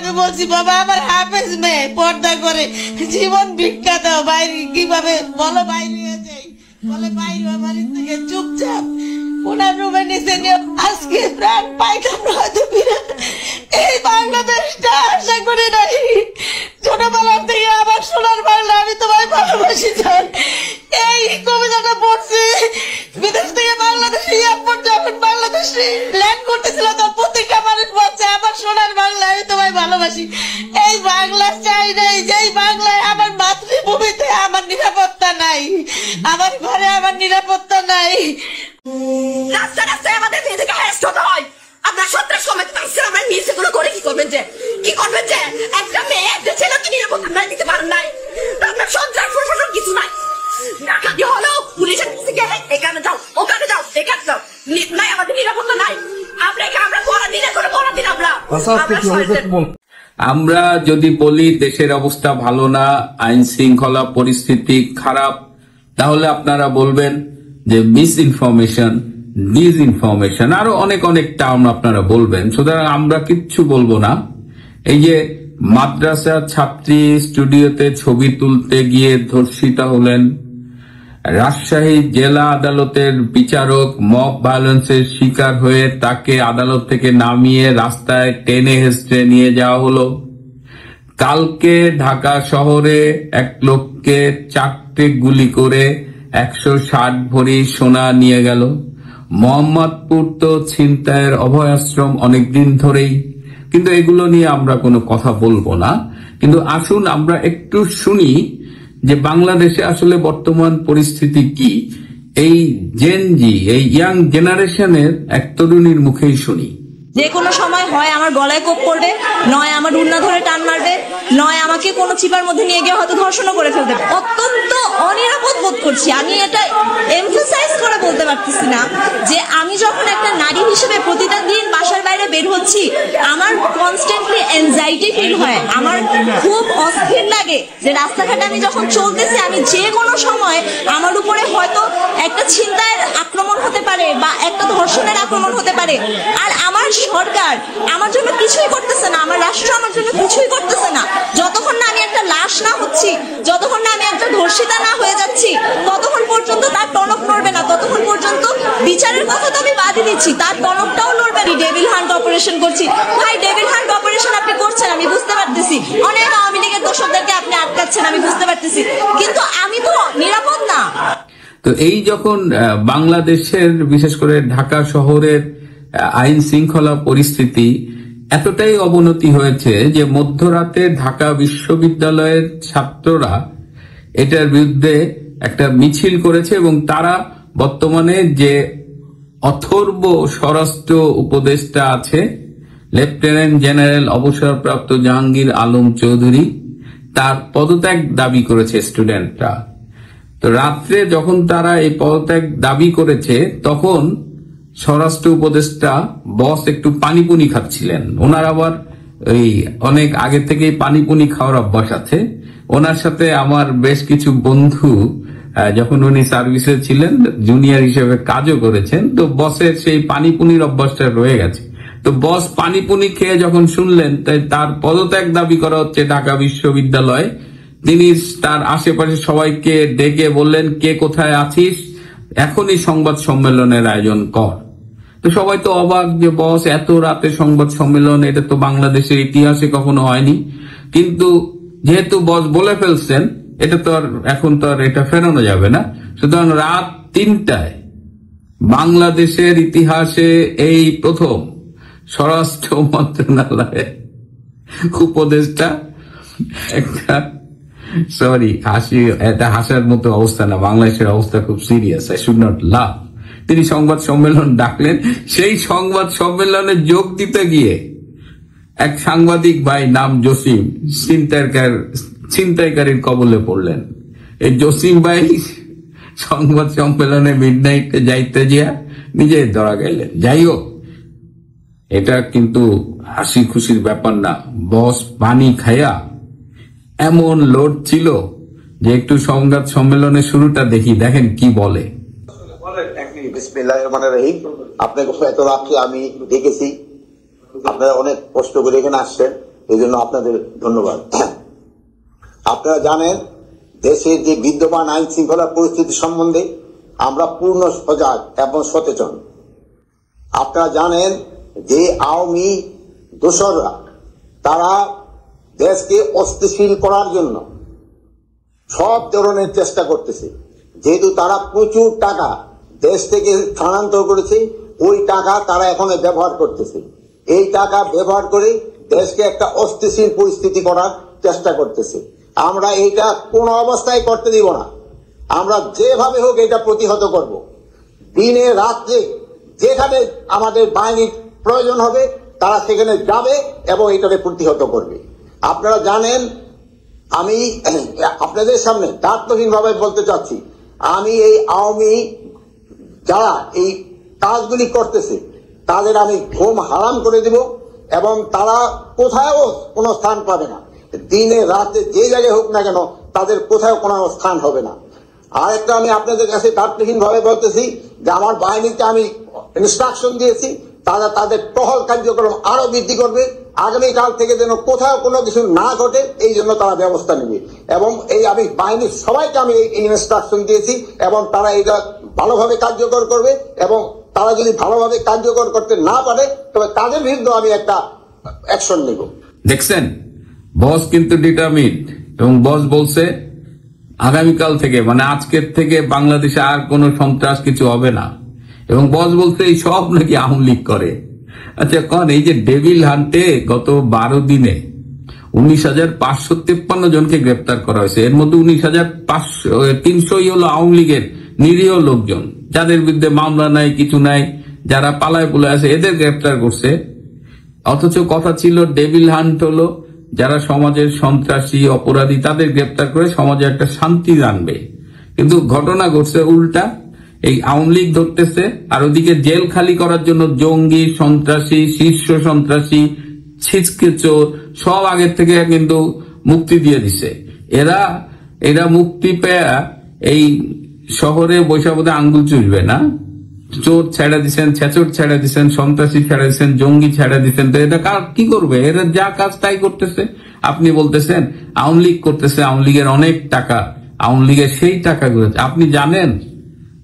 আমি বলছি বাবা আমার হাফেজ মেয়ে পর্দা করে জীবন ভিক্ষা দাও, বাইরে কিভাবে বলো বাইরে হয়ে যাই, বলে বাইরে বাড়ির থেকে চুপচাপ ওনার রুমে নিচে নিয়ে আজকে প্রাণ পাইতাম হয়তো এই বাংলাদেশটা আশা করে নাই। ছোটবেলার থেকে আমার সোনার বাংলা আমি তোমায় ভালোবাসি জান, এই কবিতাটা পড়ছি বিদেশ থেকে বাংলাদেশে এয়ারপোর্ট যখন বাংলাদেশে ল্যান্ড করতেছিল তখন প্রত্যেকটা মানুষ বলছে আমার সোনার বাংলা আমি তোমায় ভালোবাসি। এই বাংলা চাই নাই, যেই বাংলায় আমার মাতৃভূমিতে আমার নিরাপত্তা নাই, আমার ঘরে আমার নিরাপত্তা নাই। রাস্তায় রাস্তায় আমাদের মেয়েদেরকে হ্যারাস্ট হতে হয়। আপনার সন্ত্রাস কমাতে পারছেন, আমরা নিচে গুলো করে কি করবেন যে একটা মেয়ে একটা ছেলেকে নিরাপত্তা নাই দিতে পারেন নাই। আপনার সন্ত্রাস প্রশাসন কিছু নাই, ডাকাতি হলো পুলিশের কাছে গেলে এখানে যাও ওখানে যাও এখানে যাও নাই, আমাদের নিরাপত্তা নাই। আমরা পরাধীনে করে পরাধীন আমরা যদি বলি দেশের অবস্থা ভালো না, আইন শৃঙ্খলা পরিস্থিতি খারাপ, তাহলে আপনারা বলবেন যে মিস ইনফরমেশন, ডিসইনফরমেশন, আরো অনেক অনেক টার্ম আপনারা বলবেন। সুতরাং আমরা কিচ্ছু বলবো না। এই যে মাদ্রাসা ছাত্রী স্টুডিওতে ছবি তুলতে গিয়ে ধর্ষিতা হলেন, রাজশাহী জেলা আদালতের বিচারক মব ভায়োলেন্সের শিকার হয়ে তাকে আদালত থেকে নামিয়ে রাস্তায় টেনে হেঁচড়ে নিয়ে যাওয়া হলো, কালকে ঢাকা শহরে এক লোককে 4টে গুলি করে 160 ভরি সোনা নিয়ে গেল, মোহাম্মদপুর তো ছিনতাইয়ের অভয়াশ্রম অনেকদিন ধরেই। কিন্তু এগুলো নিয়ে আমরা কোনো কথা বলবো না। কিন্তু আসুন আমরা একটু শুনি যে বাংলাদেশে আসলে বর্তমান পরিস্থিতি কি, এই জেনজি, এই ইয়াং জেনারেশনের এক তরুণীর মুখেই শুনি। যে কোনো সময় হয় আমার গলায় কোপ করবে, নয় আমার উন্না ধরে টান মারবে, নয় আমাকে কোনো চিপার মধ্যে নিয়ে গিয়ে হয়তো ধর্ষণও করে ফেলতে। অত্যন্ত অনিরাপদ বোধ করছি। আমি এটা এমফাসাইজ করে বলতে পারতেছি না যে আমি যখন একটা নারী হিসেবে প্রতিটা দিন বাসার বাইরে বের হচ্ছি আমার কনস্ট্যান্টলি এনজাইটি ফিল হয়, আমার খুব অস্থির লাগে যে রাস্তাঘাটে আমি যখন চলতেছি আমি যে কোনো সময় আমার উপরে হয়তো একটা ছিনতাইয়ের আক্রমণ হতে পারে বা একটা ধর্ষণের আক্রমণ হতে পারে। আর আমার সরকার আমার জন্য কিছুই করতেছে না, আমার রাষ্ট্র আমার জন্য কিছুই করতেছে না। যতক্ষণ না আমি একটা লাশ না হচ্ছি, যতক্ষণ না আমি একটা ধর্ষিতা না হয়ে যাচ্ছি, ততক্ষণ পর্যন্ত তার টনক নড়বে না। ততক্ষণ পর্যন্ত বিচারের কথা তো আমি বাদই দিচ্ছি, তার টনকটাও নড়বে না। ডেভিল হান্ট অপারেশন করছি, ভাই ডেভিল হান্ট অপারেশন আপনি করছেন আমি বুঝতে পারতেছি, অনেক আওয়ামী লীগের দোষরদেরকে আপনি আটকাচ্ছেন আমি বুঝতে পারতেছি, কিন্তু আমি তো নিরাপদ না। তো এই যখন বাংলাদেশের বিশেষ করে ঢাকা শহরের আইন শৃঙ্খলা পরিস্থিতি এতটাই অবনতি হয়েছে যে মধ্যরাতে ঢাকা বিশ্ববিদ্যালয়ের ছাত্ররা এটার বিরুদ্ধে একটা মিছিল করেছে এবং তারা বর্তমানে যে অথর্ব স্বরাষ্ট্র উপদেষ্টা আছে লেফটেন্যান্ট জেনারেল অবসরপ্রাপ্ত জাহাঙ্গীর আলম চৌধুরী, তার পদত্যাগ দাবি করেছে স্টুডেন্টরা। তো রাত্রে যখন তারা এই পদত্যাগ দাবি করেছে তখন স্বরাষ্ট্র উপদেষ্টা বস একটু পানিপুনি খাচ্ছিলেন। ওনার আবার ওই অনেক আগে থেকেই পানিপুনি খাওয়ার অভ্যাস আছে। ওনার সাথে আমার বেশ কিছু বন্ধু যখন উনি সার্ভিসে ছিলেন জুনিয়র হিসেবে কাজও করেছেন, তো বসের সেই পানিপুনির অভ্যাসটা রয়ে গেছে। তো বস পানিপুনি খেয়ে যখন শুনলেন তাই তার পদত্যাগ দাবি করা হচ্ছে ঢাকা বিশ্ববিদ্যালয়, তিনি তার আশেপাশে সবাইকে ডেকে বললেন কে কোথায় আছিস, এখনই সংবাদ সম্মেলনের আয়োজন কর। তো সবাই তো অবাক যে বস এত রাতে সংবাদ সম্মেলন, এটা তো বাংলাদেশের ইতিহাসে কখনো হয়নি। কিন্তু যেহেতু বস বলে ফেলছেন এটা তো আর এখন তো আর এটা ফেরানো যাবে না। সুতরাং রাত 3টায় বাংলাদেশের ইতিহাসে এই প্রথম স্বরাষ্ট্র মন্ত্রণালয়ের উপদেষ্টা একটা এটা হাসার মতো অবস্থা না, বাংলাদেশের অবস্থা খুব সিরিয়াস, আই শুড নট লাভ। তিনি সংবাদ সম্মেলন ডাকলেন, সেই সংবাদ সম্মেলনে যোগ দিতে গিয়ে এক সাংবাদিক ভাই নাম জসিম ছিনতাইকারীর কবলে পড়লেন। এই জসিম ভাই সংবাদ সম্মেলনে মিডনাইটে যাইতে গিয়া নিজে ধরা গেলেন। যাই হোক, এটা কিন্তু হাসি খুশির ব্যাপার না। বস পানি খায়া এমন লোড ছিল যে একটু সংবাদ সম্মেলনের শুরুটা দেখি, দেখেন কি বলে। আপনাকে এত রাত্রে আমি দেখেছি, আপনারা অনেক কষ্ট করে এখানে আসছেন, এই জন্য আপনাদের ধন্যবাদ। আপনারা জানেন দেশের যে বিদ্যমান আইন শৃঙ্খলা পরিস্থিতি সম্বন্ধে আমরা পূর্ণ সজাগ এবং সচেতন। আপনারা জানেন যে আওয়ামী দোসররা তারা দেশকে অস্থিতিশীল করার জন্য সব ধরনের চেষ্টা করতেছে। যেহেতু তারা প্রচুর টাকা দেশ থেকে স্থানান্তর করেছে, ওই টাকা তারা এখন ব্যবহার করতেছে। এই টাকা ব্যবহার করে দেশকে একটা অস্থিতিশীল পরিস্থিতি করার চেষ্টা করতেছে। আমরা এইটা কোনো অবস্থায় করতে দিব না। আমরা যেভাবে হোক এটা প্রতিহত করব। দিনে রাত্রে যেখানে আমাদের বাহিনীর প্রয়োজন হবে তারা সেখানে যাবে এবং এটাকে প্রতিহত করবে। আপনারা জানেন, আমি আপনাদের সামনে দায়িত্বহীনভাবে বলতে চাচ্ছি, আমি এই আওয়ামী যারা এই কাজগুলি করতেছে তাদের আমি ঘুম হারাম করে দিব এবং তারা কোথাও কোনো স্থান পাবে না। দিনে রাতে যে জায়গায় হোক না কেন তাদের কোথাও কোনো স্থান হবে না। আর একটা আমি আপনাদের কাছে দায়িত্বহীনভাবে বলতেছি যে আমার বাহিনীকে আমি ইনস্ট্রাকশন দিয়েছি, তারা তাদের টহল কার্যক্রম আরো বৃদ্ধি করবে। আগামীকাল থেকে যেন কোথাও কোনো কিছু না ঘটে এই জন্য তারা ব্যবস্থা নেবে। এবং এই আমি বাহিনীর সবাইকে আমি এই ইনস্ট্রাকশন দিয়েছি এবং তারা এটা ভালোভাবে কার্যকর করবে এবং তারা যদি ভালোভাবে কার্যকর করতে না পারে তবে তাদের বিরুদ্ধে আমি একটা অ্যাকশন নেব। দেখছেন, বস কিন্তু ডিটারমিন্ড এবং বস বলছে আগামীকাল থেকে মানে আজকের থেকে বাংলাদেশে আর কোনো সন্ত্রাস কিছু হবে না। এবং বস বলছে এই সব নাকি আওয়ামী লীগ করে। আচ্ছা কন, এই যে ডেভিল হান্টে গত 12 দিনে 19,553 জনকে গ্রেপ্তার করা হয়েছে। এর মধ্যে 19,300 হলো আওয়ামী লীগের নিরীহ লোকজন, যাদের বিরুদ্ধে মামলা নাই, কিছু নাই, যারা পালায় পুলায় আছে, এদের গ্রেপ্তার করছে। অথচ কথা ছিল ডেভিল হান্ট হলো যারা সমাজের সন্ত্রাসী অপরাধী তাদের গ্রেপ্তার করে সমাজে একটা শান্তি আনবে। কিন্তু ঘটনা ঘটছে উল্টা, এই আওয়ামী লীগ ধরতেছে আর ওদিকে জেল খালি করার জন্য জঙ্গি, সন্ত্রাসী, শীর্ষ সন্ত্রাসী, ছিচকে চোর সব আগের থেকে কিন্তু মুক্তি দিয়ে দিছে। এরা মুক্তি পেয়ে এই শহরে বৈশাখে আঙ্গুল চুষবে না। চোর ছেড়ে দিচ্ছেন, ছেচর ছেড়ে দিচ্ছেন, সন্ত্রাসী ছেড়ে দিচ্ছেন, জঙ্গি ছেড়ে দিচ্ছেন। তো এটা কি করবে? এরা যা কাজ তাই করতেছে। আপনি বলতেছেন আওয়ামী লীগ করতেছে, আওয়ামী লীগের অনেক টাকা, আওয়ামী লীগের সেই টাকাগুলো আপনি জানেন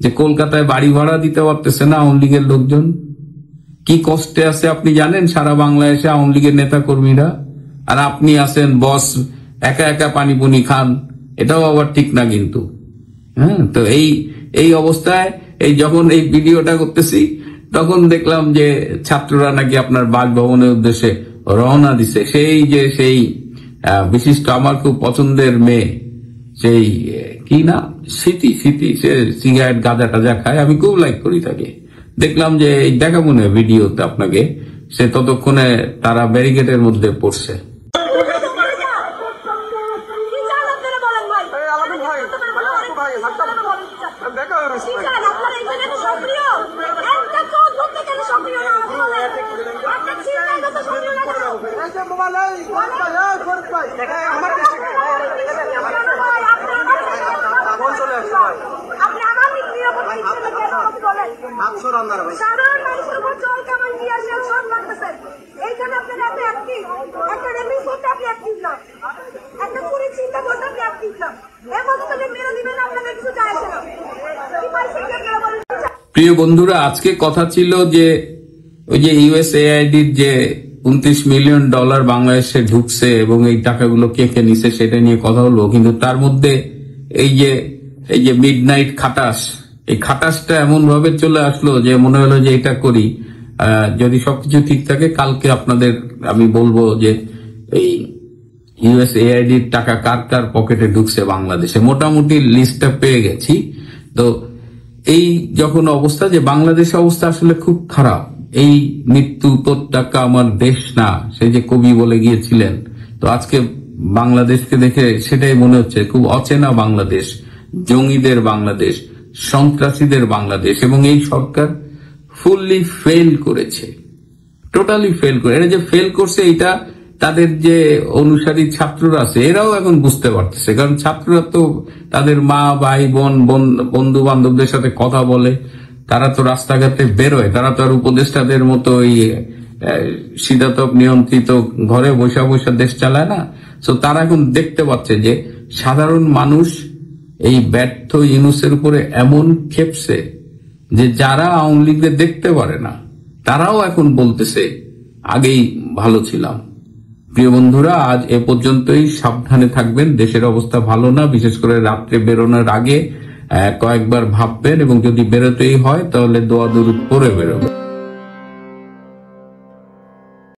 যে কলকাতায় বাড়ি ভাড়া দিতে পারতেছে না আওয়ামী লীগের লোকজন, কি কষ্টে আছে আপনি জানেন সারা বাংলাদেশে আওয়ামী লীগের নেতা কর্মীরা। আর আপনি আছেন বস, একা একা পানিপুনি খান, এটাও আবার ঠিক না কিন্তু। হ্যাঁ, তো এই অবস্থায় এই যখন এই ভিডিওটা করতেছি তখন দেখলাম যে ছাত্ররা নাকি আপনার বাসভবনের উদ্দেশ্যে রওনা দিছে। সেই বিশিষ্ট আমার খুব পছন্দের মেয়ে, সেই কি না স্মৃতি, সে সিগারেট গাঁজা টাজা খায়, আমি খুব লাইক করি তাকে। দেখলাম যে এই দেখাবো না ভিডিওতে আপনাকে, সে ততক্ষণে তারা ব্যারিকেডের মধ্যে পড়ছে। প্রিয় বন্ধুরা, আজকে কথা ছিল যে ওই যে ইউএসএআইডির যে $29 মিলিয়ন বাংলাদেশে ঢুকছে এবং এই টাকাগুলো কে কে নিছে সেটা নিয়ে কথা হলো। কিন্তু তার মধ্যে এই যে মিডনাইট খাটাস, এই খাটাসটা এমন ভাবে চলে আসলো যে মনে হলো যে এটা করি, যদি সবকিছু ঠিক থাকে কালকে আপনাদের আমি বলবো যে এই ইউএসএআইডির টাকা কার কার পকেটে ঢুকছে বাংলাদেশে। মোটামুটি লিস্টটা পেয়ে গেছি। তো এই যখন অবস্থা যে বাংলাদেশের অবস্থা আসলে খুব খারাপ, এই মৃত্যু উপত্যকা আমার দেশ না, সে যে কবি বলে গিয়েছিলেন। তো আজকে বাংলাদেশকে দেখে সেটাই মনে হচ্ছে, খুব অচেনা বাংলাদেশ, জঙ্গিদের বাংলাদেশ, সন্ত্রাসীদের বাংলাদেশ। এবং এই সরকার ফুললি ফেল করেছে, টোটালি ফেল করে। এরা যে ফেল করছে এটা তাদের যে অনুসারী ছাত্ররা আছে এরাও এখন বুঝতে পারতেছে, কারণ ছাত্ররা তো তাদের মা, ভাই, বোন, বন্ধু বান্ধবদের সাথে কথা বলে, তারা তো রাস্তাঘাটে বেরোয়, তারা তো আর উপদেষ্টাদের মতো শীতাতপ নিয়ন্ত্রিত ঘরে বসে বসে দেশ চালায় না। তো তারা এখন দেখতে পাচ্ছে যে সাধারণ মানুষ এই ব্যর্থ ইউনূসের উপরে এমন খেপছে যে যারা আওয়ামী লীগকে দেখতে পারে না তারাও এখন বলতেছে আগেই ভালো ছিলাম। প্রিয় বন্ধুরা, আজ এ পর্যন্তই। সাবধানে থাকবেন, দেশের অবস্থা ভালো না। বিশেষ করে রাত্রে বেরোনোর আগে কয়েকবার ভাববেন, এবং যদি বেরোতেই হয় তাহলে দোয়া দরুদ পড়ে বেরোবেন।